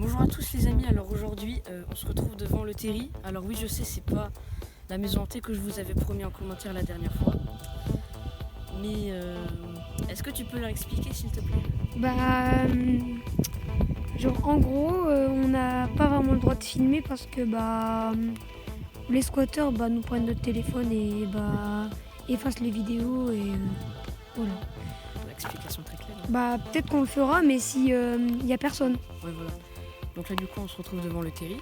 Bonjour à tous les amis, alors aujourd'hui on se retrouve devant le Terry. Alors oui je sais c'est pas la maison hantée que je vous avais promis en commentaire la dernière fois. Mais est-ce que tu peux leur expliquer s'il te plaît? Genre en gros on n'a pas vraiment le droit de filmer parce que les squatteurs nous prennent notre téléphone et effacent les vidéos et voilà. L'explication très claire. Peut-être qu'on le fera mais si y a personne. Ouais voilà. Donc là du coup on se retrouve devant le Terry.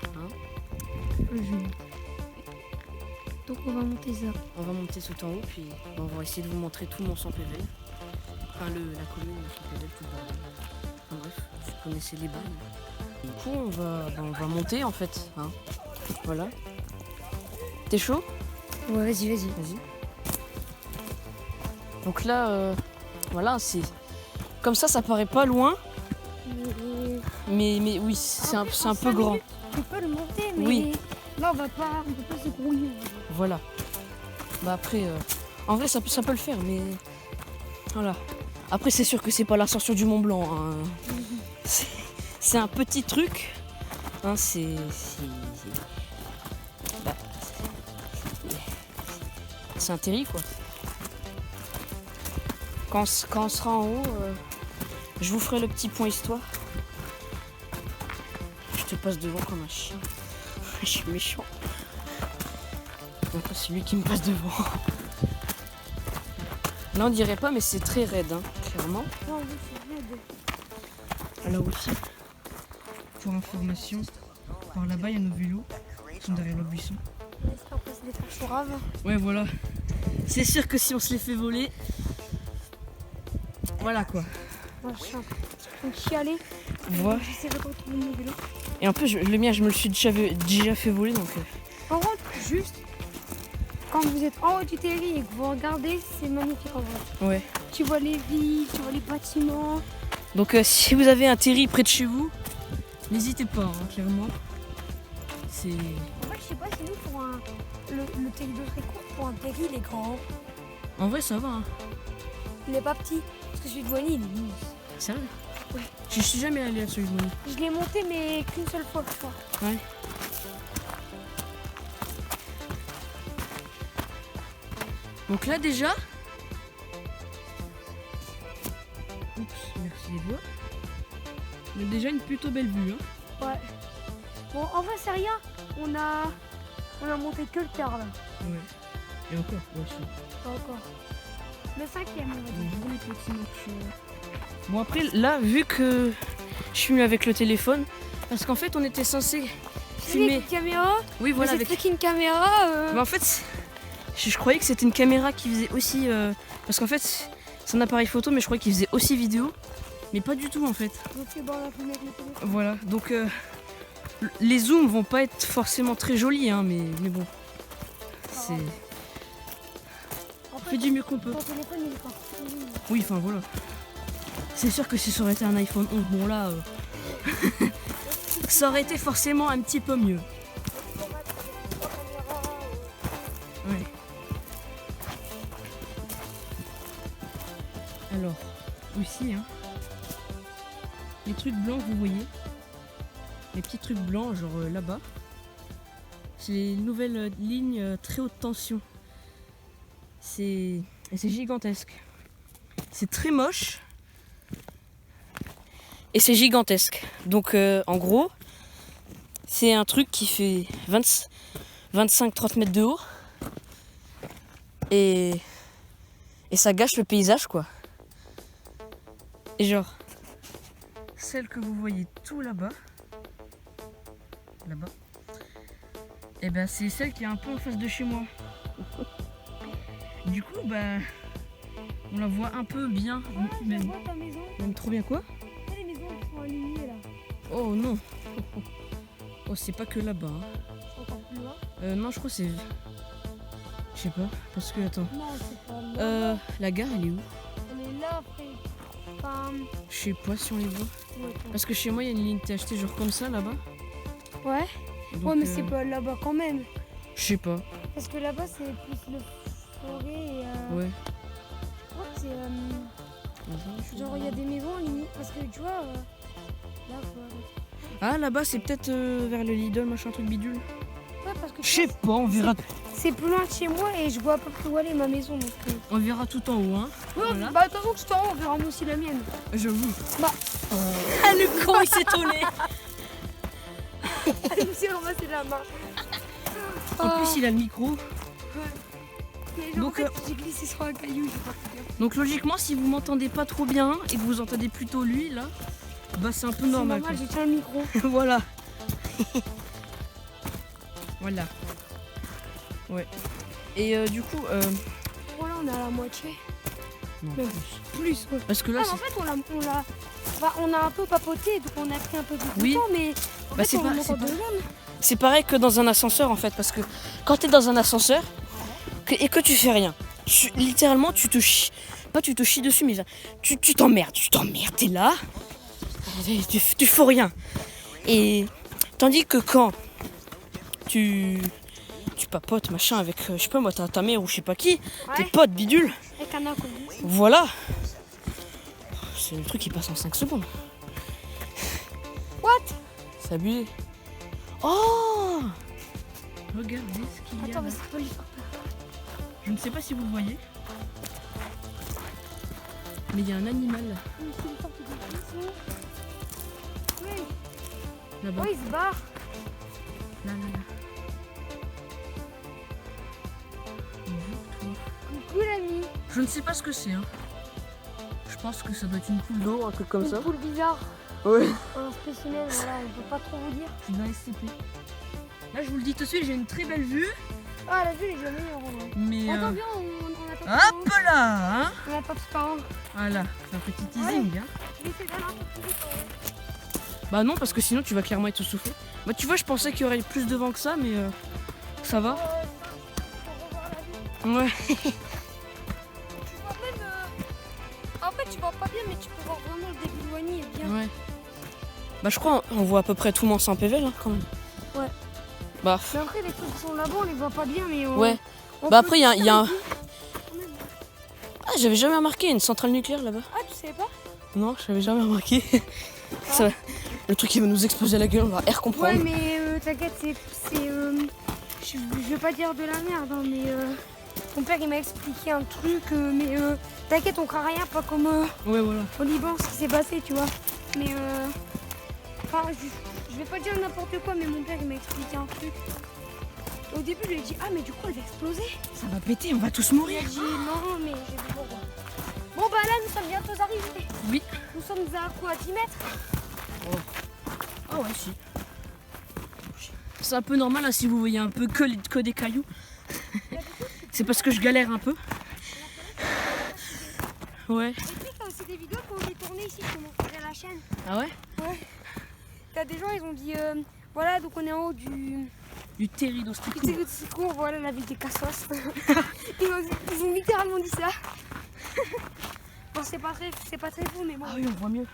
Donc on va monter ça. On va monter tout en haut puis on va essayer de vous montrer tout mon sang PV. Enfin la commune, mon sang PV, tout le bordel. Enfin, bref, vous connaissez les bails. Du coup on va monter en fait. Voilà. T'es chaud? Ouais vas-y. Donc là, voilà, c'est comme ça paraît pas loin, mais oui, c'est un peu grand. Tu peux le monter mais oui. Là on peut pas se grouiller. Voilà. Après, en vrai ça peut le faire, mais voilà. Après c'est sûr que c'est pas l'ascension du Mont Blanc. C'est un petit truc. C'est un Terry quoi. Quand on sera en haut, je vous ferai le petit point histoire. Je te passe devant comme un chien. Je suis méchant. C'est lui qui me passe devant. Là on dirait pas mais c'est très raide, clairement. Non, oui, c'est raide. Alors aussi, pour information, par là-bas il y a nos vélos qui sont derrière le buisson. J'espère qu'on se les faire chourave. Ouais voilà. C'est sûr que si on se les fait voler, voilà quoi. Moi je suis en train de chialer. Voilà. J'essaie de retrouver mon vélo. Et en plus le mien je me le suis déjà fait voler donc. Par contre, juste quand vous êtes en haut du Terry et que vous regardez, c'est magnifique en vrai. Ouais. Tu vois les villes, tu vois les bâtiments. Donc si vous avez un Terry près de chez vous, n'hésitez pas, clairement. C'est. En fait, je sais pas si nous pour le Terry de Trécourt, pour un Terry il est grand. En vrai ça va. Il est pas petit. Parce que celui de Wally il est immense. Sérieux? Ouais. Je suis jamais allé à celui de Wally. Je l'ai monté mais qu'une seule fois je crois. Ouais. Donc là déjà. Oups, merci les doigts. On a déjà une plutôt belle vue. Ouais. Bon en vrai c'est rien. On a monté que le quart là. Ouais. Et encore, aussi. Pas encore. Le 5e on va dire. Bon après là vu que je filme avec le téléphone, parce qu'en fait on était censé filmer. Avec une caméra. Oui voilà avec avec. une caméra. Mais en fait je croyais que c'était une caméra qui faisait aussi. Parce qu'en fait c'est un appareil photo mais je croyais qu'il faisait aussi vidéo. Mais pas du tout en fait. Donc on a filmé avec le téléphone. Voilà, donc les zooms vont pas être forcément très jolis, mais bon. C'est. On fait du mieux qu'on peut. Ton téléphone il est pas. Oui, enfin voilà. C'est sûr que si ça aurait été un iPhone 11, bon là. Ça aurait été forcément un petit peu mieux. Ouais. Alors, aussi, les trucs blancs, vous voyez. Les petits trucs blancs, genre là-bas. C'est les nouvelles lignes très haute tension. C'est gigantesque. C'est très moche. Et c'est gigantesque. Donc en gros, c'est un truc qui fait 25-30 mètres de haut. Et ça gâche le paysage quoi. Et genre, celle que vous voyez tout là-bas, et ben c'est celle qui est un peu en face de chez moi. Du coup, on la voit un peu bien, même Ta maison. trop bien quoi. Les maisons qui sont alignées là. Oh non. Oh c'est pas que là-bas. C'est encore plus loin. Non je crois que c'est. Je sais pas, parce que attends. Non, c'est pas là. La gare elle est où? On est là après. Enfin, Je sais pas si on les voit. ouais. Parce que chez moi il y a une ligne THT genre comme ça là-bas. Ouais. Donc, Ouais, mais c'est pas là-bas quand même. Je sais pas. Parce que là-bas c'est plus le forêt et. Ouais. Je crois que c'est. Genre il y a des maisons en limite. Parce que tu vois. Là quoi. Ah, là-bas, c'est peut-être vers le Lidl, machin, truc bidule. Ouais, parce que Je sais pas, on verra. c'est plus loin de chez moi et je vois à peu près où aller ma maison. Donc, On verra tout en haut, hein. ouais, Voilà. bah de toute façon, tout en haut, on verra nous aussi la mienne. J'avoue. Bah. Ah, le con, il s'est tourné. Je me suis ramassé la main. En plus, il a le micro. Mais genre, Donc, en fait, j'ai glissé sur un caillou, j'ai pas fait gaffe. Donc logiquement, si vous m'entendez pas trop bien et que vous entendez plutôt lui là, bah c'est un peu normal. C'est normal, j'ai tiens le micro. Voilà. Voilà. Ouais. Et du coup, Voilà, on est à la moitié. non, Mais plus, ouais. parce que là, Ah, en fait, on a un peu papoté, donc on a pris un peu de Oui. temps, mais en Bah, fait, c'est on pas- remonte c'est en pas- 2 secondes. c'est pareil que dans un ascenseur en fait, parce que quand t'es dans un ascenseur et que tu fais rien, littéralement tu te chies, pas tu te chies dessus, mais tu t'emmerdes, t'es là, tu fais rien. Et tandis que quand tu papotes machin avec, je sais pas moi, ta mère ou je sais pas qui, tes Ouais, potes bidule, avec un inconnu. voilà. C'est le truc qui passe en 5 secondes. What? C'est abusé. Oh! Regardez ce qu'il y a. Attends, là. mais ça peut lui faire peur. Je ne sais pas si vous le voyez, mais il y a un animal Oui, là-bas. il se barre. Là. Coucou l'ami. Je ne sais pas ce que c'est. Hein. Je pense que ça doit être une poule d'eau, un truc comme Une ça. poule bizarre. Ouais. Un spécimen, voilà, on peut pas trop vous dire. C'est de la SCP. Là, je vous le dis tout de suite, j'ai une très belle vue, Ah, la vue, elle est jamais meilleure en vrai. mais Attends, viens, on attend tout en haut. hop là, hein. On attend tout en haut. Voilà, c'est un petit teasing. Hein. Je vais essayer d'aller un peu plus vite en haut. Bah non, parce que sinon tu vas clairement être soufflé. Bah tu vois, je pensais qu'il y aurait plus de vent que ça, mais ça va. Pour revoir la vue. Ouais. Tu vois même. En fait, tu vois pas bien, mais tu peux voir vraiment le début de Wany et bien. Ouais. Bah je crois on voit à peu près tout Mont-Saint-Pével hein, quand même. Ouais. Bah Mais après, les trucs qui sont là-bas, on les voit pas bien, mais on. ouais. on Bah peut après il y a un... faire des vues. Ah j'avais jamais remarqué une centrale nucléaire là-bas. Ah, tu savais pas? Non, j'avais jamais remarqué. Ça, le truc qui va nous exploser la gueule, on va air comprendre. Ouais, mais t'inquiète, je vais pas dire de la merde, hein, mais mon père il m'a expliqué un truc, mais t'inquiète, on craint rien, pas comme Ouais voilà. au Liban, ce qui s'est passé, tu vois. Mais enfin, je vais pas dire n'importe quoi, mais mon père il m'a expliqué un truc. Au début, je lui ai dit, ah, mais du coup, elle va exploser. Ça va péter, on va tous Il mourir. a dit, non, mais j'ai vu pourquoi. Bon, bah là, nous sommes bientôt arrivés. Oui. Nous sommes à quoi, 10 mètres? Ah ouais si. C'est un peu normal hein, si vous voyez un peu que des cailloux. C'est parce que je galère un peu. Ouais. Et puis, t'as aussi des vidéos qu'on j'ai tournées ici, je te montrerai la chaîne. Ah ouais? Ouais. T'as des gens, ils ont dit, voilà, donc on est en haut du Du stick. secours, voilà la ville des Cassos. ils ont littéralement dit ça. Bon, c'est pas très fou, mais bon. Ah oui, on voit mieux.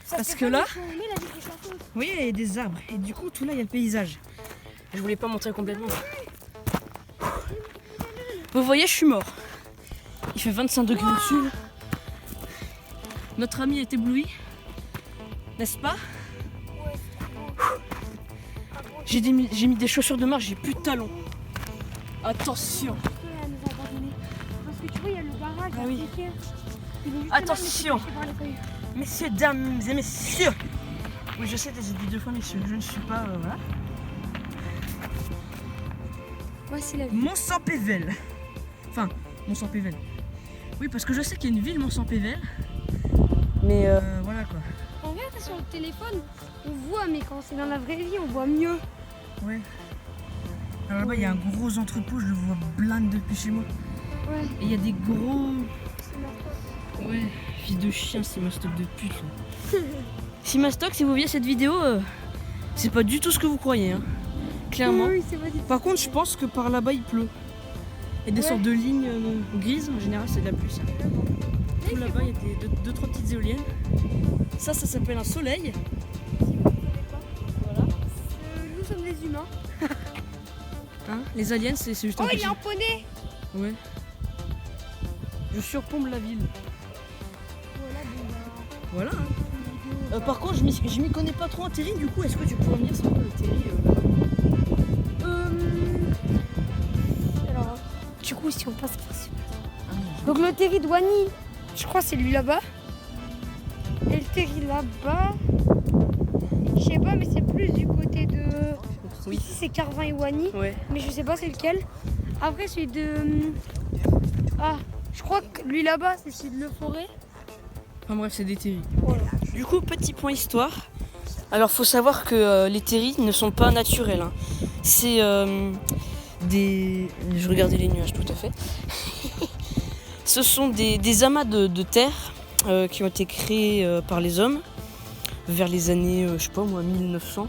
Ça parce fait que pas là- du tout, mais la ville des Cassos. Oui, il y a des arbres. Et du coup, tout là, il y a le paysage. Je voulais pas montrer complètement. Vous voyez, je suis mort. Il fait 25 degrés au-dessus. Là. Notre ami est ébloui. N'est-ce pas? Ouais, c'est J'ai mis des chaussures de marche, j'ai plus de talons. Attention. elle nous a abandonnés. Parce que tu vois, il y a le garage. Ah oui. à Pékin. Ils ont juste Attention. là, mais c'est caché par les feuilles. Messieurs, dames et messieurs. Oui, je sais, j'ai dit 2 fois messieurs. Je ne suis pas... voilà. Voici la ville. Mont-Saint-Pével. Enfin, Mont-Saint-Pével. Oui, parce que je sais qu'il y a une ville Mont-Saint-Pével. Mais voilà quoi. En vrai, t'as sur le téléphone, on voit, mais quand c'est dans la vraie vie, on voit mieux. Ouais. Alors là-bas, il y a un gros entrepôt, je le vois blinde depuis chez moi. Ouais. Et il y a des gros... C'est ma faute. Ouais, fils de chien, Simastoc de pute. Là. Simastoc, si vous voyez cette vidéo, c'est pas du tout ce que vous croyez. Hein. Clairement. Oui, c'est pas du tout. Par contre, je pense que par là-bas, il pleut. Il y a des Ouais. sortes de lignes grises, en général, c'est de la pluie. Ça. Tout là-bas, il y a deux, trois petites éoliennes. Ça s'appelle un soleil. Voilà. Nous sommes des humains. Hein, les aliens, c'est juste un Oh, il petit... est un poney. Ouais. Je surplombe la ville. Voilà, bon, bah, Voilà. Hein. une vidéo. Par contre, je m'y connais pas trop en terri, du coup, est-ce que tu pourrais me dire c'est quoi le terri Alors, du coup, si on passe... Ah, Donc le terri de Wany, je crois que c'est lui là-bas. Et le terri là-bas, je sais pas, mais c'est plus du côté de... oui. Ici c'est Carvin et Wany, Ouais. mais je sais pas c'est lequel. Après celui de... Ah, je crois que lui là-bas c'est celui de Le Forêt. Enfin bref, c'est des terris. Voilà. Du coup, petit point histoire. Alors, faut savoir que les terris ne sont pas naturels. Hein. C'est des... Je regardais les nuages, tout à fait. Ce sont des amas de terre qui ont été créés par les hommes vers les années, je sais pas moi, 1900.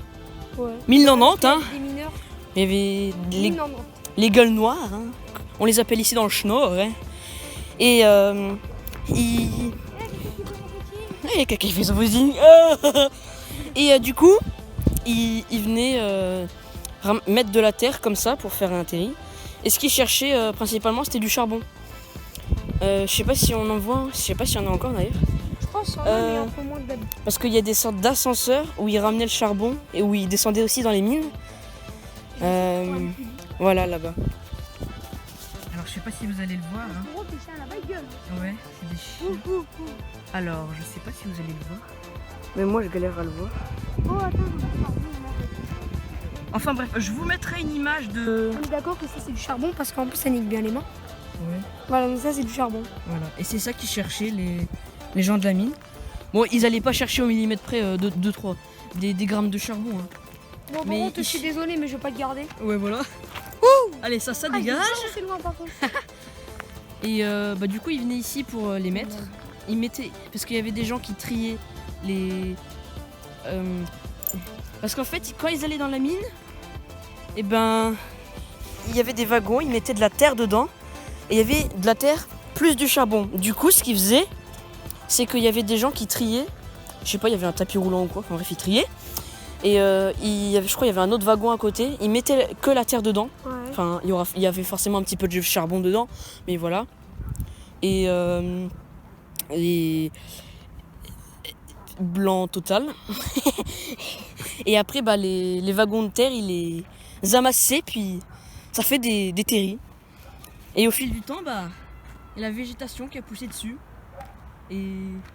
Ouais. 1090, hein. Des mineurs. Il y avait Non. les gueules noires, hein. On les appelle ici dans le schnorr. Hein. Et ils... Il y a quelqu'un qui fait son footing. Et du coup, ils venaient mettre de la terre comme ça pour faire un terri. Et ce qu'ils cherchaient principalement, c'était du charbon. Je sais pas si on en voit, je sais pas s'il y en a encore d'ailleurs. Je pense mais un peu moins de... Parce qu'il y a des sortes d'ascenseurs où ils ramenaient le charbon et où ils descendaient aussi dans les mines. Voilà là-bas. Alors je sais pas si vous allez le voir. Hein. Gros, tes chiens là-bas ils gueulent. Ouais, c'est des chiens. Alors je sais pas si vous allez le voir. Mais moi je galère à le voir. Oh attends, Enfin bref, je vous mettrai une image de... on est d'accord que ça c'est du charbon parce qu'en plus ça nique bien les mains. Ouais. Voilà, donc ça c'est du charbon. Voilà. Et c'est ça qu'ils cherchaient les gens de la mine. Bon, ils allaient pas chercher au millimètre près 2-3 des grammes de charbon. Hein. Bon, par Mais contre, je suis désolée, mais je vais pas le garder. Ouais, voilà. Allez, ça dégage. C'est loin par contre. Et du coup, ils venaient ici pour les mettre. Ils mettaient... Parce qu'il y avait des gens qui triaient les... Parce qu'en fait, quand ils allaient dans la mine, et ben... Il y avait des wagons, ils mettaient de la terre dedans. Et il y avait de la terre plus du charbon. Du coup, ce qu'ils faisaient, c'est qu'il y avait des gens qui triaient. Je sais pas, il y avait un tapis roulant ou quoi. Enfin bref, ils triaient. Et je crois qu'il y avait un autre wagon à côté. Ils mettaient que la terre dedans. Ouais. Enfin, il y avait forcément un petit peu de charbon dedans. Mais voilà. Et blanc total. Et après, les wagons de terre, ils les amassaient. Puis ça fait des terris. Et au fil du temps, il y a la végétation qui a poussé dessus. Et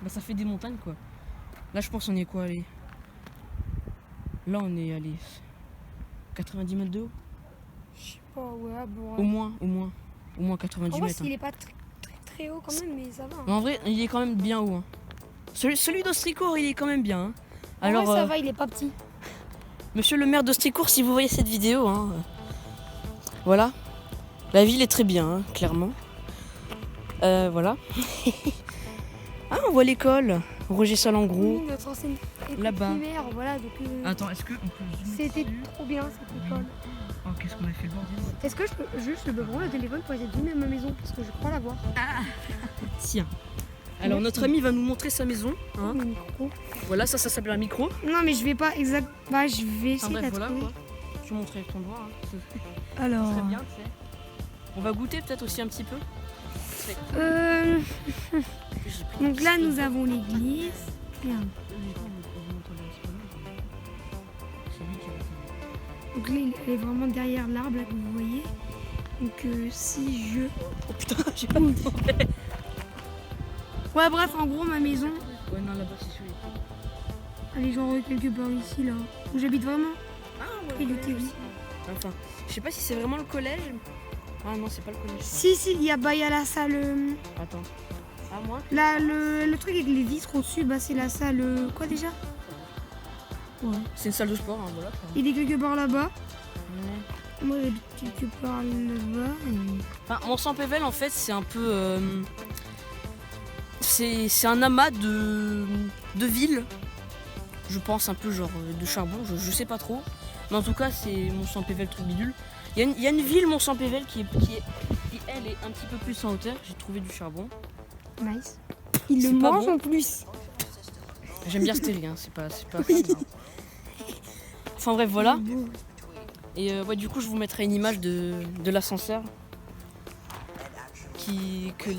ça fait des montagnes, quoi. Là, je pense on est quoi, allez. Là, on est allé 90 mètres de haut. Je sais pas, ouais, bon. Au moins 90 En vrai, mètres. il est pas très haut quand même, mais ça va. Hein. Mais en vrai, il est quand même bien haut. Hein. Celui d'Ostricourt, il est quand même bien. Hein. Alors, ça va, il est pas petit. Monsieur le maire d'Ostricourt, si vous voyez cette vidéo, hein, voilà. La ville est très bien, hein, clairement. Voilà. Ah, on voit l'école. Roger Salengro. Oui, notre ancienne école Là-bas. primaire, voilà. Donc, Attends, est-ce que on peut zoomer c'était dessus trop bien cette école. Oh, qu'est-ce qu'on a fait le bordel. Est-ce que je peux prendre le téléphone pour essayer de zoomer ma maison parce que je crois l'avoir. Tiens. Alors, notre ami va nous montrer sa maison. Hein. Mon micro. Voilà, ça s'appelle un micro. Non, mais je vais pas exact. Bah, je vais essayer Enfin, bref, de la voilà trouver. quoi. Je vais montrer avec ton doigt. Hein. Alors. Très bien, tu sais. On va goûter peut-être aussi un petit peu. Donc là, nous avons l'église. Merde. Donc là, elle est vraiment derrière l'arbre là que vous voyez. Donc si je... Oh putain, j'ai pas entendu. Ouais, bref, en gros, ma maison, Ouais, non, là-bas, c'est celui. elle est genre quelque part ici, là. Où j'habite vraiment. Ah, Et le TV. Enfin, je sais pas si c'est vraiment le collège. Ah non, c'est pas le collège. ça. Si, il y a la salle... Attends. Ah, moi Là, le truc avec les vitres au-dessus, bah, c'est la salle... quoi déjà? Ouais. C'est une salle de sport, hein, voilà. Il est quelque part là-bas. Ouais. Moi, j'habite quelque part là-bas. Enfin, Mont-Saint-Pével, en fait, c'est un peu... c'est un amas de villes. Je pense un peu genre de charbon, je sais pas trop. Mais en tout cas, c'est Mont-Saint-Pével, truc bidule. Il y a une ville, Mont-Saint-Pével, qui elle est un petit peu plus en hauteur. J'ai trouvé du charbon. Nice. Il C'est le pas mange bon. en plus. J'aime bien ce terri, hein, c'est pas fun, hein. Enfin bref, voilà. Et du coup, je vous mettrai une image de l'ascenseur que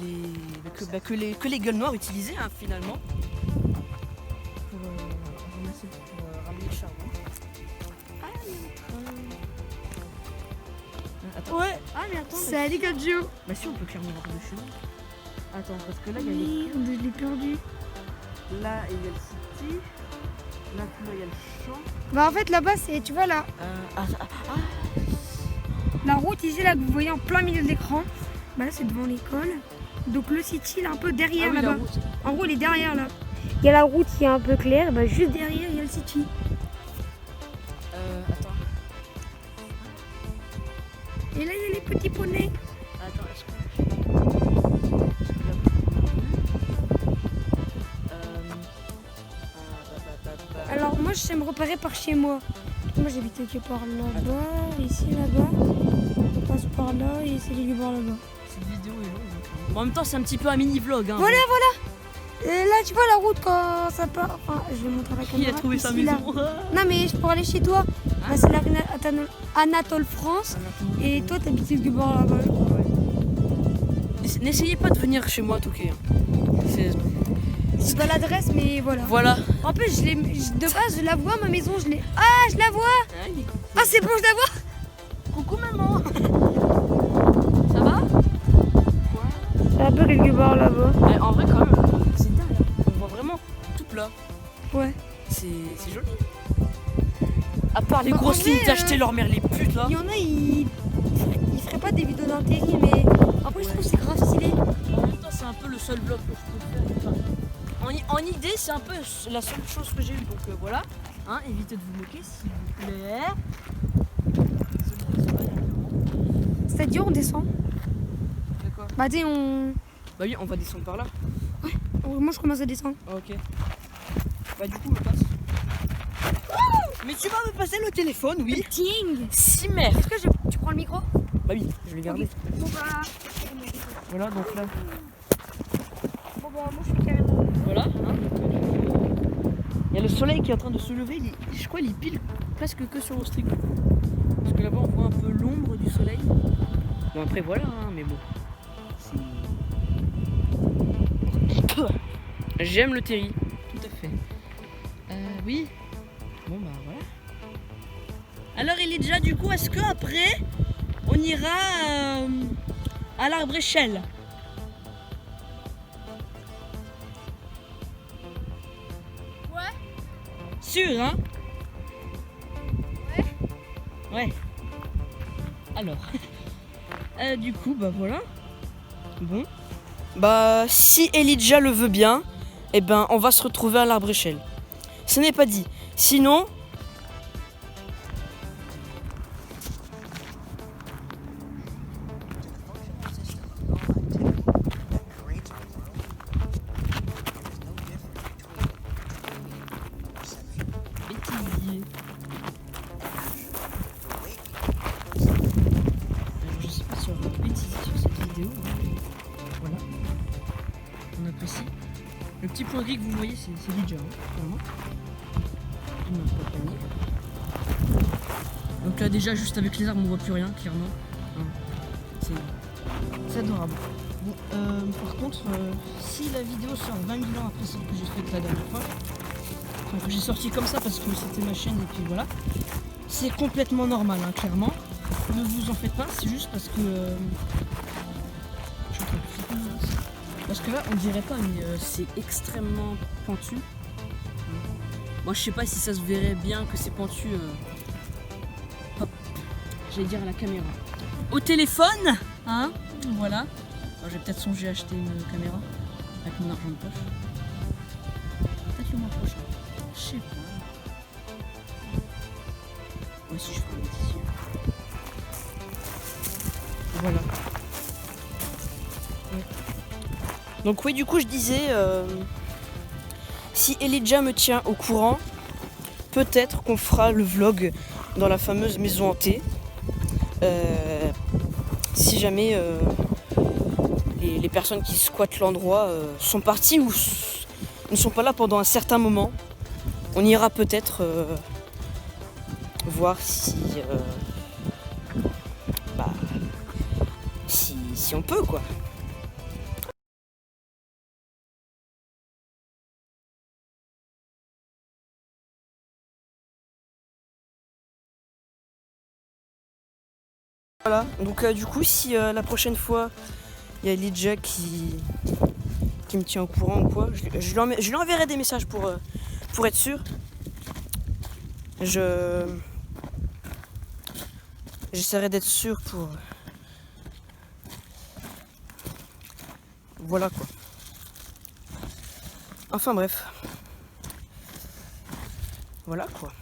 les gueules noires utilisaient, hein, finalement. ramasser pour ramener le charbon. Ah, il y a un train. Attends. Ouais. Ah, mais attends. Salut Gadjo. Bah si, on peut clairement voir de chez nous. Attends, parce que là, il y a Merde, je l'ai perdu. Là, il y a le city. Là, plus là, il y a le champ. Bah en fait là-bas c'est, tu vois là, la route ici là que vous voyez en plein milieu de l'écran, bah là c'est devant l'école. Donc le city il est un peu derrière là-bas. En gros il est derrière là. Il y a la route qui est un peu claire, bah juste derrière il y a le city. Attends. Et là il y a les petits poneys. Attends, est-ce que... Alors moi je sais me repérer par chez moi. Moi j'habite quelque part là-bas, ici là-bas. On passe par là et c'est quelque part là-bas. Cette vidéo est longue. En même temps c'est un petit peu un mini-vlog. Hein, Voilà. Et là tu vois la route quand ça part. Enfin, je vais montrer la caméra. Qui a trouvé sa Ici, maison? là. Non mais je pourrais aller chez toi. Là c'est la Anatole France. Et toi t'habites quelque part là-bas. N'essayez pas de venir chez moi toquer. C'est pas l'adresse mais voilà. Voilà. En plus de base je la vois ma maison, je l'ai. Ah je la vois. Ah c'est bon je la vois. Coucou maman. Ça va? C'est un peu quelque part là-bas. En vrai quand même, c'est dingue. On voit vraiment tout plat. Ouais. C'est joli. À part les Bah, grosses en vrai, lignes d'acheter leur mère les putes là. Il y en a ils feraient pas des vidéos d'intérim mais après je trouve que c'est grave stylé. En même temps c'est un peu le seul vlog que je peux faire. En idée c'est un peu la seule chose que j'ai eue. Donc voilà. Hein, évitez de vous moquer s'il vous plaît. C'est-à-dire on descend. De quoi? Bah dis on. Bah oui, on va descendre par là. Moi je commence à descendre. Ok. Bah du coup, me passe. Mais tu vas me passer le téléphone, oui. Ting. Si merde. Est-ce que tu prends le micro? Bah oui, je l'ai gardé. Bon bah. Voilà, donc là. Bon bah moi je suis carrément. Voilà. Hein. Il y a le soleil qui est en train de se lever. Je crois qu'il est pile presque que sur l'Ostrigo. Parce que là-bas on voit un peu l'ombre du soleil. Bon après voilà, hein, mais bon. J'aime le terri. Tout à fait. Oui. Bon bah voilà. Alors Elijah, du coup, est-ce que après on ira à l'Arbre-Échelle? Ouais. Sûr, hein? Ouais. Ouais. Alors. Du coup, bah voilà. Bon. Bah, si Elijah le veut bien, eh ben, on va se retrouver à l'Arbre-Échelle. Ce n'est pas dit. Sinon... Bêtisier. Je sais pas si on va bêtiser sur cette vidéo. Voilà. On apprécie. Le petit point gris que vous voyez, c'est Elijah, clairement. Il m'a accompagné. Donc là déjà juste avec les arbres on voit plus rien clairement. Hein. C'est adorable. Bon, par contre, si la vidéo sort 20 000 ans après celle que j'ai faite la dernière fois, enfin, que j'ai sorti comme ça parce que c'était ma chaîne et puis voilà, c'est complètement normal, hein, clairement. Ne vous en faites pas, c'est juste parce que... je suis en train de flipper, hein. Parce que là on dirait pas mais c'est extrêmement pentu. Moi je sais pas si ça se verrait bien que c'est pentu. Hop, j'allais dire à la caméra. Au téléphone, hein, voilà. Alors, je vais peut-être songer à acheter une caméra avec mon argent de poche. Peut-être le mois prochain. Je sais pas. Ouais, si je ferai un petit yeux. Voilà. Ouais. Donc oui, du coup je disais, si Elijah me tient au courant, peut-être qu'on fera le vlog dans la fameuse maison hantée. Si jamais les personnes qui squattent l'endroit sont parties ou ne sont pas là pendant un certain moment, on ira peut-être voir si, si on peut quoi. Voilà, donc du coup, si la prochaine fois, il y a Lidja qui me tient au courant ou quoi, je lui enverrai des messages pour être sûr. J'essaierai d'être sûr pour... Voilà quoi. Enfin bref. Voilà quoi.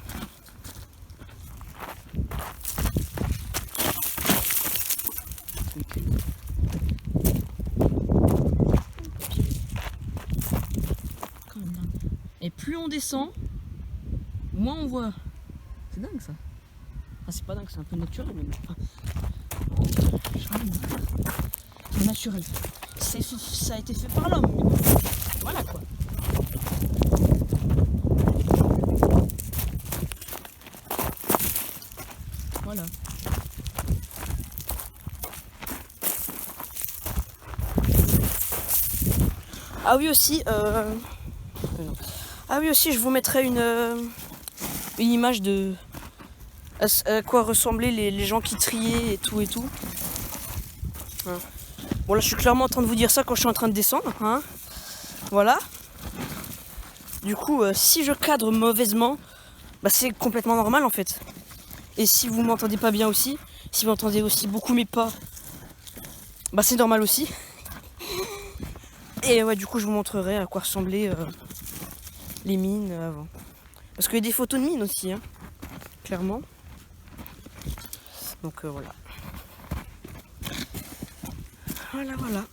Et plus on descend, moins on voit. C'est dingue ça. Enfin, c'est pas dingue, c'est un peu naturel. Mais enfin, c'est naturel. Ça a été fait par l'homme. Mais bon, voilà quoi. Voilà. Ah oui aussi, ah oui aussi, je vous mettrai une image de à quoi ressemblaient les gens qui triaient et tout et tout. Hein. Bon là je suis clairement en train de vous dire ça quand je suis en train de descendre. Hein. Voilà. Du coup, si je cadre mauvaisement, bah, c'est complètement normal en fait. Et si vous m'entendez pas bien aussi, si vous entendez aussi beaucoup mes pas, bah c'est normal aussi. Et ouais, du coup je vous montrerai à quoi ressemblaient les mines avant. Parce qu'il y a des photos de mines aussi, hein, clairement. Donc voilà. Voilà.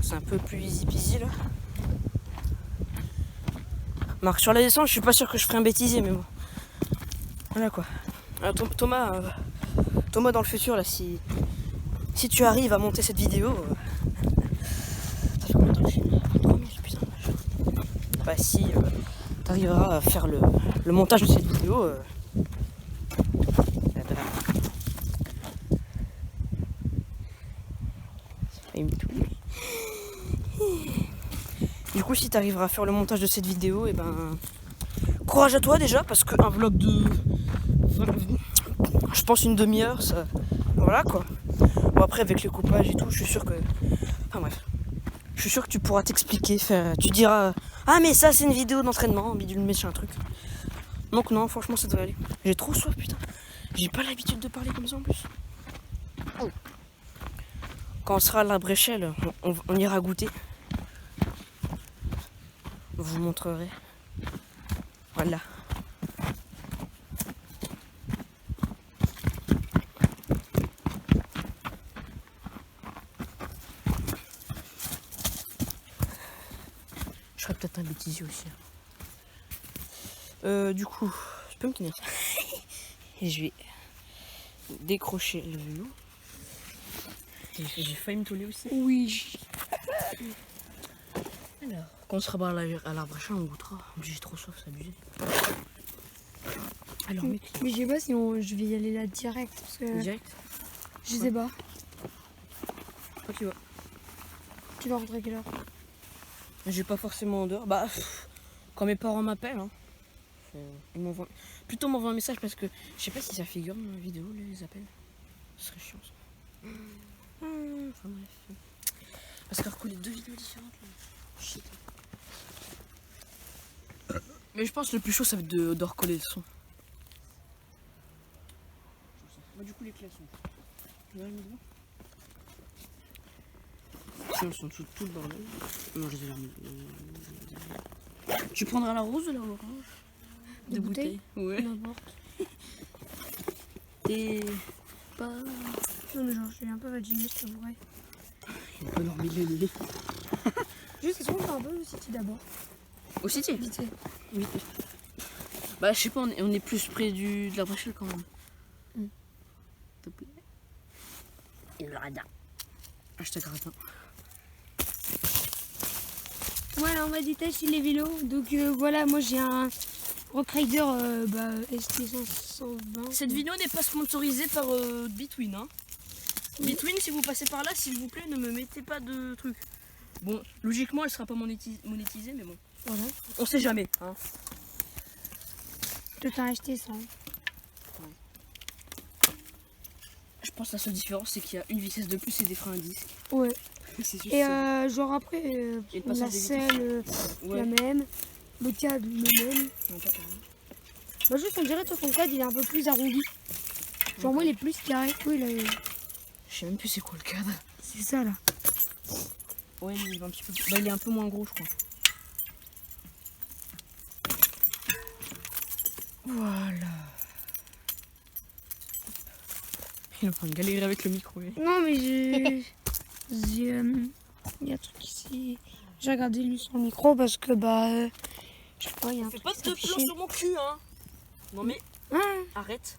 C'est un peu plus easy peasy là. Marc, sur la descente, je suis pas sûr que je ferai un bêtisier, mais bon. Voilà quoi. Alors, Thomas dans le futur là, si tu arrives à monter cette vidéo, ça fait combien de temps que je suis 3000, putain. Bah si tu arriveras à faire le montage de cette vidéo, du coup, si tu arriveras à faire le montage de cette vidéo, et ben courage à toi déjà, parce qu'un vlog de, je pense, une demi-heure, ça, voilà quoi. Bon après avec le coupage et tout, je suis sûr que, enfin bref, je suis sûr que tu pourras t'expliquer, tu diras, ah mais ça c'est une vidéo d'entraînement, bidule méchant un truc. Donc non, franchement ça devrait aller. J'ai trop soif putain. J'ai pas l'habitude de parler comme ça en plus. Quand on sera à l'arbre échelle, on ira goûter. Je vous montrerai. Voilà. Je ferai peut-être un bêtisier aussi. Du coup, je peux me tenir. Et je vais décrocher le vélo. J'ai failli me toller aussi. Oui. Alors, quand on sera à l'arbre échelle, on goûtera. J'ai trop soif, c'est abusé. Alors, mais je sais pas si je vais y aller là direct. Parce que direct. Je sais pas. Toi, tu vas. Tu vas rentrer à quelle heure? J'ai pas forcément en dehors. Bah, quand mes parents m'appellent, hein, ils m'envoient un message parce que je sais pas si ça figure dans la vidéo, les appels. Ce serait chiant ça. Enfin bref. Parce qu'à recoller 2 vidéos différentes. Là. Shit. Mais je pense que le plus chaud ça va être de recoller le son. Bah, du coup les clés sont. Elles sont tout le bordel. Non, je les ai remis. Tu prendras la rose ou la orange? Des bouteilles? Ouais. N'importe. Et pas. Non mais genre je suis un peu fatiguée, je t'avouerai. Il a pas dormi le lit. Juste est-ce qu'on fait un peu au City d'abord? Au City? Vite fait. Oui. Bah je sais pas, on est plus près de la Brachelle quand même. S'il te plaît. Et le radar. Hashtag radar. Voilà, on va détacher les vélos. Donc voilà, moi j'ai un Rock Rider ST520. Cette vidéo n'est pas sponsorisée par Between. Hein. Between, si vous passez par là, s'il vous plaît, ne me mettez pas de trucs. Bon, logiquement, elle sera pas monétisée, mais bon. Voilà. On sait jamais. Hein. Toi, t'as acheté ça. Je pense que la seule différence, c'est qu'il y a une vitesse de plus et des freins à disque. Ouais. C'est juste Et ça. genre après, Et le la passage des selle, Ouais. la même. Le cadre, le même. Non, pas pareil. Bah juste, on dirait, toi, ton cadre, il est un peu plus arrondi. Genre, moi, il est plus carré. Oui, là, Je sais même plus c'est quoi le cadre. c'est ça, là. Ouais, il est un petit peu. Bah, il est un peu moins gros, je crois. Voilà. Il est en train de galérer avec le micro. Ouais. Non, mais il y a un truc ici. J'ai regardé lui sur le micro parce que, je sais pas, il y a un Fais truc pas qui de s'est affiché. plan sur mon cul, hein. Non mais Ah, arrête.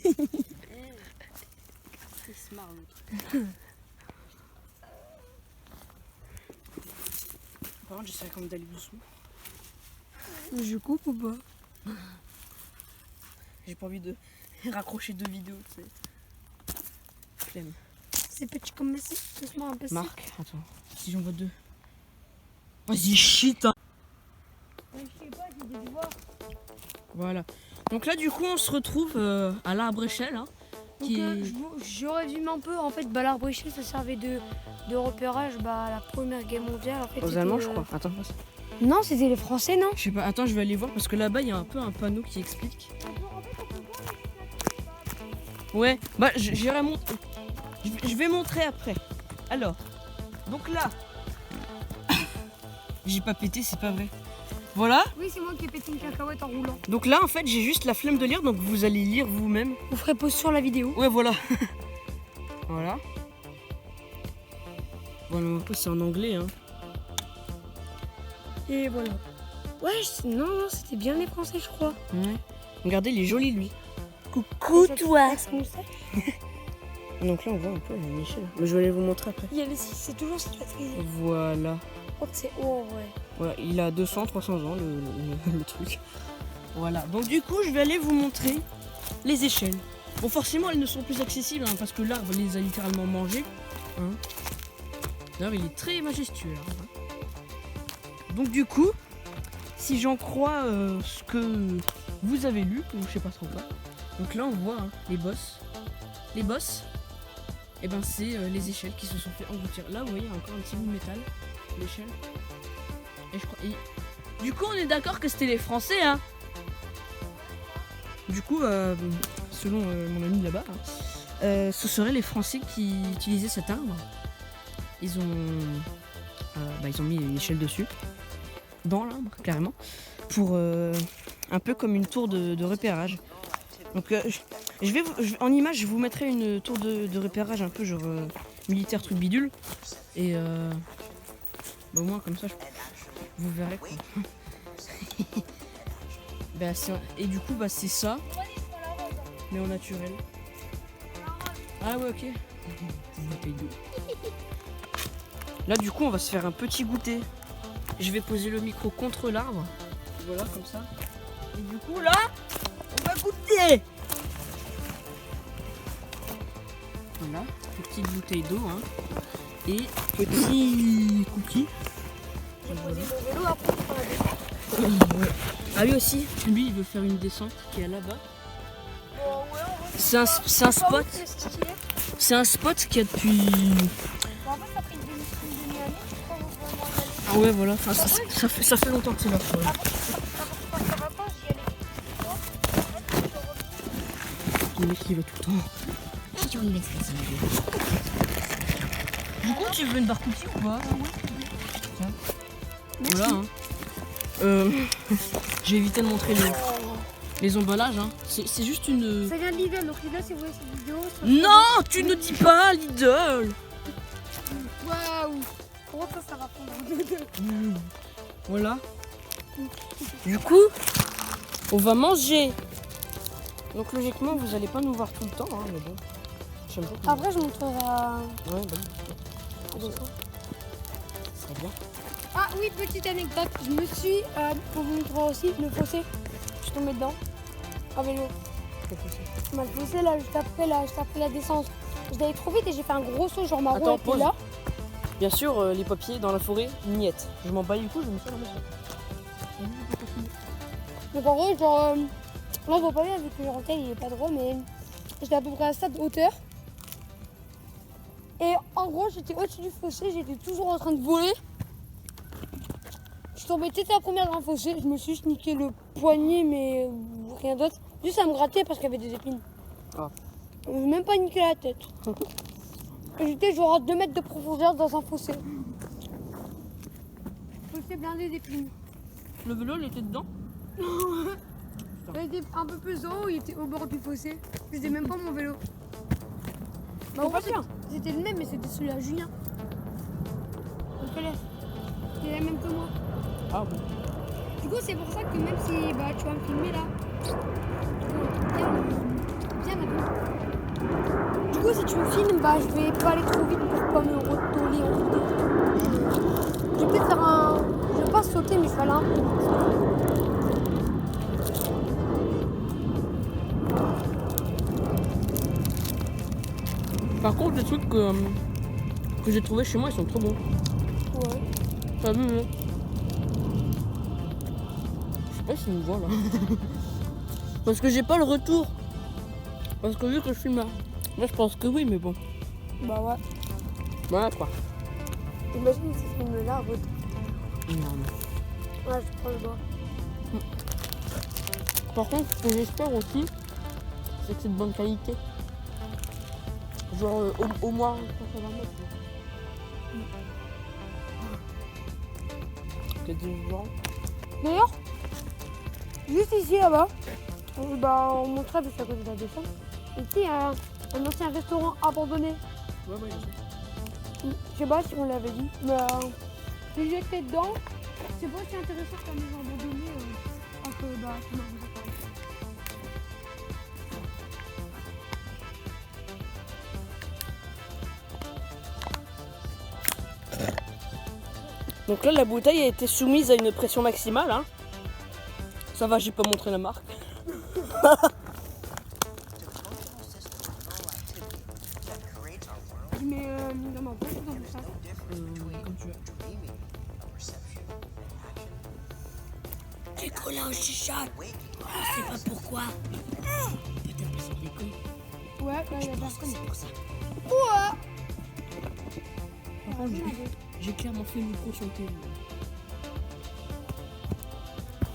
Il se marre l'autre. Par contre, j'essaierai quand même d'aller doucement. je coupe ou pas? J'ai pas envie de raccrocher 2 vidéos, tu sais. Flemme. C'est petit comme ça, doucement un peu. Marc, attends. Si j'en vois 2. Vas-y, shit, hein. Je sais pas, j'ai des devoirs. Voilà. Donc là, du coup, on se retrouve à l'arbre-échelle. Hein, qui est... Je résume un peu. En fait, l'arbre-échelle, ça servait de repérage à la Première Guerre mondiale. En fait, Aux c'était, Allemands, je crois. Attends, Non, c'était les Français, non? je sais pas. Attends, je vais aller voir parce que là-bas, il y a un peu un panneau qui explique. Ouais, bah j'irai montrer. Je vais montrer après. Alors, donc là, j'ai pas pété, c'est pas vrai. Voilà. Oui, c'est moi qui ai pété une cacahuète en roulant. Donc là, en fait, j'ai juste la flemme de lire, donc vous allez lire vous-même. Vous ferez pause sur la vidéo. Ouais, voilà. Voilà. Bon, c'est en anglais, hein. Et voilà. Ouais, non, c'était bien les Français, je crois. Ouais. Regardez, il est joli, lui. Coucou, toi. Avec sa moustache. Donc là, on voit un peu Michel. Mais je vais aller vous montrer après. Il y a le 6, c'est toujours cicatrisé. Voilà. Oh, c'est haut en vrai. Voilà, il a 200, 300 ans, le truc. Voilà. Donc du coup, je vais aller vous montrer les échelles. Bon, forcément, elles ne sont plus accessibles, hein, parce que l'arbre les a littéralement mangées. Hein. D'ailleurs, il est très majestueux. Hein. Donc du coup, si j'en crois ce que vous avez lu, ou je sais pas trop quoi. Donc là, on voit hein, les bosses. Les bosses, et ben c'est les échelles qui se sont fait engloutir. Là, vous voyez encore un petit bout de métal, l'échelle. Et je crois. Du coup, on est d'accord que c'était les Français, hein. Du coup, selon mon ami là-bas, hein, ce seraient les Français qui utilisaient cet arbre. Ils ont mis une échelle dessus, dans l'arbre, carrément, pour un peu comme une tour de repérage. Donc, en image, je vous mettrai une tour de repérage un peu genre militaire truc bidule. Et au moins, comme ça, vous verrez quoi. Et du coup, c'est ça, mais en naturel. Ah ouais, ok. Là, du coup, on va se faire un petit goûter. Je vais poser le micro contre l'arbre. Voilà, comme ça. Et du coup, là, on va goûter. Voilà, petite bouteille d'eau, hein. Et petit cookie. J'ai posé mon vélo après pour la descente. Ouais. Ah lui aussi, lui il veut faire une descente qui est là-bas. C'est un spot. C'est un spot qui a depuis. En fait, ça fait une demi-année, je crois, vraiment y aller. Ah ouais voilà, enfin, ça fait longtemps que c'est là. Ouais. Ça va pas, j'y allais. Le mec qui va tout le temps. Du coup tu veux une barre cookie ou pas? Tiens. Voilà hein. J'ai évité de montrer les emballages hein. C'est juste une. Ça vient de Lidl, donc Lidl si vous voyez cette vidéo. Non, tu ne dis pas Lidl. Waouh. Comment ça va prendre? Voilà. Du coup, on va manger. Donc logiquement, vous allez pas nous voir tout le temps, hein, mais bon. J'aime beaucoup. Après, je montrerai. Ouais, bon. Ça serait bien. Ah oui, petite anecdote. Je me suis, pour vous montrer aussi, le fossé. Je suis tombée dedans. À vélo. Le fossé, là, juste après la descente. Je l'avais trop vite et j'ai fait un gros saut, genre ma roue Attends, était pause. là. Bien sûr, les papiers dans la forêt, niette. Je m'en bats les couilles, je mets ça dans mon sac. Donc en gros, genre, là on voit pas bien vu que le rentel il est pas droit, mais j'étais à peu près à ça de hauteur. Et en gros, j'étais au-dessus du fossé, j'étais toujours en train de voler. Je suis tombée tête à première dans le fossé, je me suis niqué le poignet, mais rien d'autre. Juste à me gratter parce qu'il y avait des épines. Ah. Je n'ai même pas niqué la tête. Et j'étais genre à 2 mètres de profondeur dans un fossé. Fossé blindé d'épines. Le vélo, il était dedans? Il était un peu plus haut, il était au bord du fossé. C'était même pas mon vélo. Bah, en pas vrai, bien. c'était le même, mais c'était celui à Julien. Donc là, il est la même que moi. Ah bon. Du coup, c'est pour ça que même si bah, tu vas me filmer là, bien avant. Du coup, si tu me filmes, bah, je vais pas aller trop vite pour pas me retourner en vidéo. Je vais peut-être faire un. Je vais pas sauter, mais je vais aller un peu vite. Par contre, les trucs que j'ai trouvés chez moi, ils sont trop bons. Ouais. T'as vu, hein? Je sais pas s'ils me voient là. Parce que j'ai pas le retour. Parce que vu que je filme là. Moi je pense que oui, mais bon. Bah ouais. Voilà quoi. Imagine si ce film là, en mode. Non, non. Ouais, je prends le doigt. Par contre, ce que j'espère aussi, c'est que c'est de bonne qualité. Genre au moins 80 mètres. Peut-être des gens. D'ailleurs, juste ici là-bas, bah, on montrait parce qu'à côté de la descente. Ici, il y a un ancien restaurant abandonné. Ouais, ouais, Je sais pas si on l'avait dit, mais si j'étais dedans, c'est pas aussi intéressant que la maison abandonnée. Alors que, bah, c'est marrant. Donc là, la bouteille a été soumise à une pression maximale. Hein. Ça va, j'ai pas montré la marque. Mais dans ma poche, dans le sac. Comme tu veux. T'es collé en chicha. Je sais pas pourquoi. Peut-être parce qu'il déconne. Ouais, bah, il y a Je pense que personne. c'est pour ça. Ouais! Par contre, j'ai clairement fait le micro sur le télé.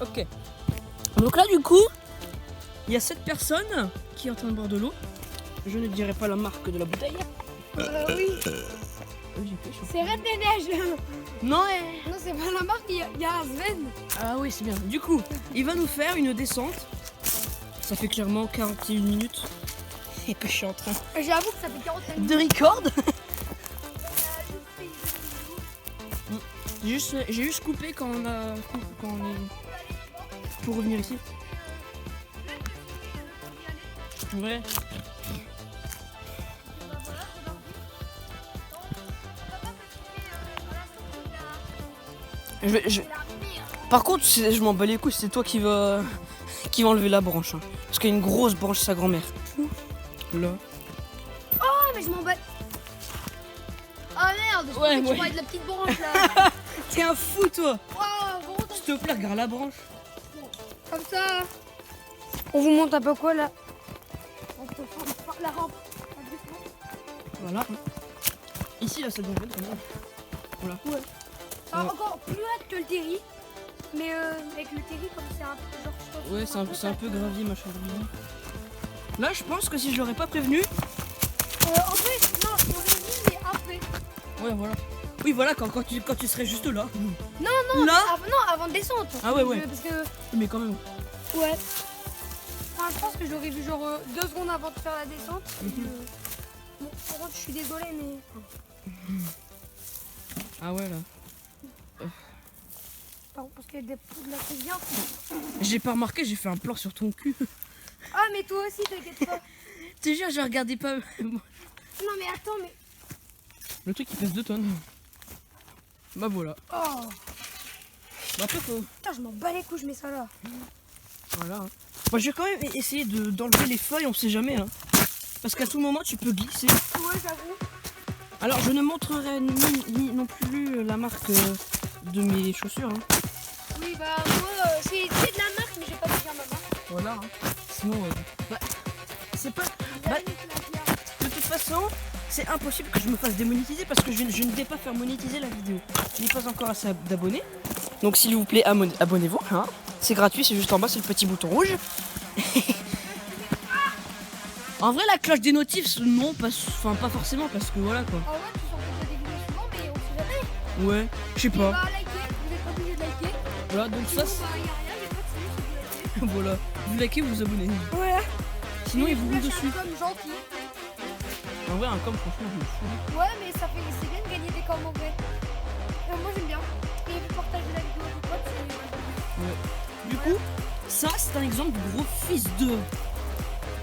Ok. Donc là, du coup, il y a cette personne qui est en train de boire de l'eau. Je ne dirai pas la marque de la bouteille. Oui, J'ai fait chaud. c'est Reine des Neiges. Non, Non, c'est pas la marque, il y a Sven. Ah oui, c'est bien. Du coup, il va nous faire une descente. Ça fait clairement 41 minutes. Et que je suis en train J'avoue que ça fait 40 minutes. de record. J'ai juste coupé quand on est pour revenir ici. Ouais. Par contre, je m'en bats les couilles, c'est toi qui va enlever la branche. Hein. Parce qu'il y a une grosse branche, sa grand-mère. Là. Oh, mais je m'en bats. Ah merde, je Ouais, pensais que tu ouais. parlais de la petite branche là. T'es un fou, toi. Waouh, gros, S'il te plaît, regarde la branche. comme ça. On vous montre un peu quoi là. On peut faire la rampe. Voilà. Ici, là, ça devient quand même. Voilà. Ouais. Alors, encore plus hâte que le terri. Mais avec le terri, comme c'est un peu genre. Ouais, c'est un peu gravier, machin. Là, je pense que si je l'aurais pas prévenu. En fait, non, on l'a dit, mais après. Ouais, voilà. Oui, voilà, quand tu serais juste là. Non, Là. non, avant de descendre. Ah ouais, ouais. Parce que, Mais quand même. ouais. Enfin, je pense que je l'aurais vu genre 2 secondes avant de faire la descente. Bon, par contre, je suis désolée, mais. Ah ouais, là. Pardon, parce qu'il y a de la prise bien. J'ai pas remarqué, j'ai fait un plan sur ton cul. Ah, mais toi aussi, t'inquiète pas. T'es jure, je regardais pas. Non, mais attends, mais. Le truc, il pèse 2 tonnes. Bah voilà. Oh, Bah après, faut. putain, je m'en bats les couilles, je mets ça là. Voilà. Hein. Moi, je vais quand même essayer d'enlever les feuilles, on sait jamais. Hein. Parce qu'à tout moment, tu peux glisser. Ouais, j'avoue. Alors je ne montrerai ni non plus la marque de mes chaussures. Hein. Oui, bah moi, c'est de la marque, mais j'ai pas dit ma marque. Voilà. Hein. Sinon, c'est pas. De toute façon, c'est impossible que je me fasse démonétiser parce que je ne vais pas faire monétiser la vidéo. Je n'ai pas encore assez d'abonnés. Donc s'il vous plaît, abonnez-vous. Hein. C'est gratuit, c'est juste en bas, c'est le petit bouton rouge. En vrai, la cloche des notifs, non, pas forcément parce que voilà quoi. Ah ouais, tu sens que des vidéos souvent, mais on sait jamais. Ouais, je sais pas. Bah, likez, vous êtes pas obligé de liker. Voilà, donc ça, Sinon, bah, y a rien, y a pas de soucis, si vous likez. voilà. Vous likez, vous vous abonnez. Voilà. Sinon, ils vous roulent Lâchez dessus. un com gentil. En vrai, un com, franchement, je me fous. Ouais, mais c'est bien de gagner des coms en vrai. Moi j'aime bien. Et vous partagez la vidéo à vos potes, c'est. Ouais. Du coup, ça, c'est un exemple de gros fils de.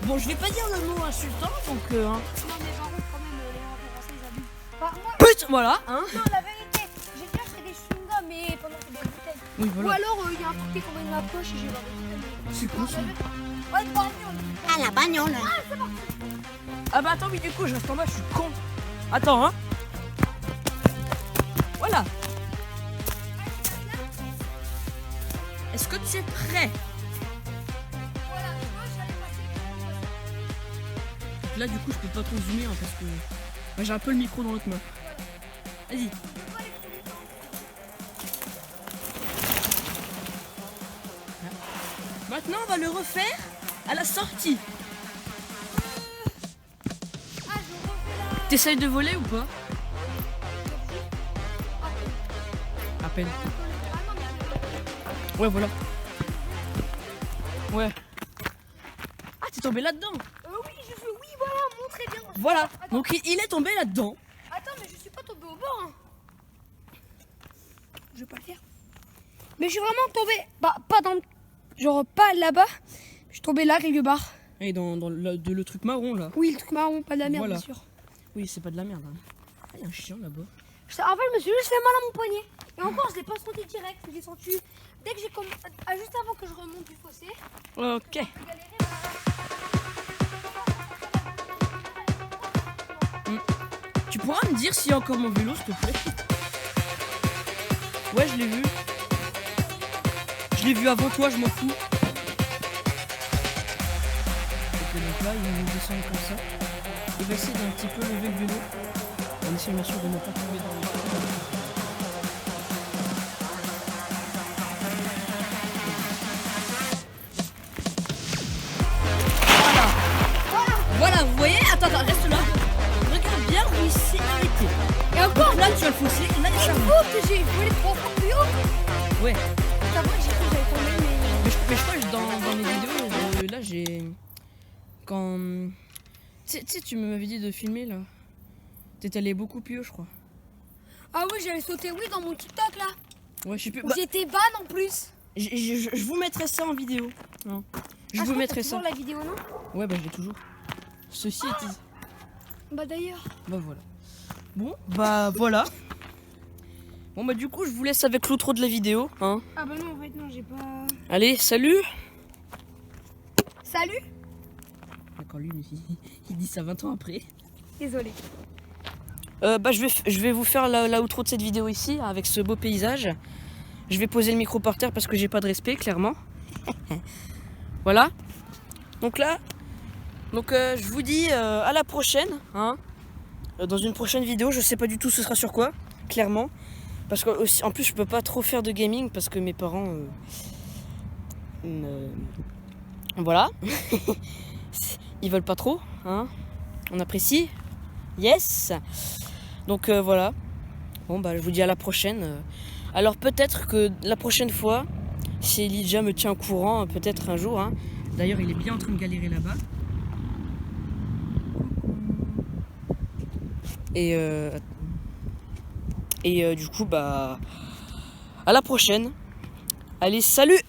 Bon, je vais pas dire le mot insultant, donc. Hein. Non, mais par contre, quand même, les Français ils abusent. Bah, moi, Putain, voilà, hein. non, la vérité, j'ai déjà acheté des chewing-gums, mais pendant que des bouteilles. Oui, Ou voilà. alors, il y a un truc qui est tombé dans ma poche et j'ai voir des bouteilles. C'est quoi ça? Ouais, une bagnole. Ah, la bagnole. Ah bah attends, mais du coup, je reste en bas, je suis con. Attends, hein. Voilà. Est-ce que tu es prêt? Voilà, moi j'allais passer. Là, du coup, je peux pas trop zoomer hein, parce que bah, j'ai un peu le micro dans l'autre main. Vas-y. Maintenant, on va le refaire à la sortie. Ah, je refais la. T'essayes de voler ou pas? À peine. Ah non, mais. Ouais, voilà. Ouais. Ah, t'es tombé là-dedans. Oui, je suis. Oui, voilà, montrez bien. Voilà. Attends. Donc, il est tombé là-dedans. Attends, mais je suis pas tombé au bord. Hein. Je vais pas le faire. Mais je suis vraiment tombé. Bah, pas dans le. Genre, pas là-bas. Je suis tombé là, quelque part. Et dans le truc marron, là. Oui, le truc marron, pas de la merde, Voilà. bien sûr. Oui, c'est pas de la merde. Hein. Ah, il y a un chien là-bas. En fait, je me suis juste fait mal à mon poignet. Et encore, je l'ai pas senti direct. Je l'ai senti dès que j'ai juste avant que je remonte du fossé. Ok. J'ai galéré. Tu pourras me dire s'il y a encore mon vélo, s'il te plaît? Ouais, je l'ai vu. Je l'ai vu avant toi, je m'en fous. Ok, donc là, il va descendre comme ça. Il va essayer d'un petit peu lever le vélo. On essaie bien sûr de ne pas tomber dans le. Voilà, vous voyez? Attends, reste là. Regarde bien où il s'est arrêté. Et encore, Là, tu as le fossé, et là, il y a il Charlie. faut que j'ai volé 3 fois plus haut. Ouais. C'est vrai que j'ai cru que j'allais tomber, mais. Mais je crois que dans mes vidéos, là, j'ai. Quand. Tu sais, tu m'avais dit de filmer là. T'es allé beaucoup plus haut, je crois. Ah oui, j'avais sauté, oui, dans mon TikTok là. Ouais, je sais plus. Où Bah, j'étais ban en plus. je vous mettrai ça en vidéo. Hein. Je Ah, vous crois mettrai que t'as ça. toujours la vidéo, non? Ouais, bah, je l'ai toujours. Ceci est. Bah d'ailleurs. Bah, voilà. Bon, bah, voilà. Bon, bah, du coup, je vous laisse avec l'outro de la vidéo. Hein. Ah bah non, en fait, non, j'ai pas. Allez, salut! Salut. D'accord, lui, il dit ça 20 ans après. Désolé. Bah, je vais vous faire la outro de cette vidéo ici, avec ce beau paysage. Je vais poser le micro par terre parce que j'ai pas de respect, clairement. Voilà. Donc là, je vous dis à la prochaine. Hein, dans une prochaine vidéo, je sais pas du tout ce sera sur quoi, clairement. Parce qu'en plus, je peux pas trop faire de gaming parce que mes parents... voilà. Ils veulent pas trop. Hein. On apprécie. Yes. Donc voilà. Bon bah je vous dis à la prochaine. Alors peut-être que la prochaine fois, si Elijah me tient au courant, peut-être un jour. Hein. D'ailleurs il est bien en train de galérer là-bas. Et du coup bah à la prochaine. Allez, salut!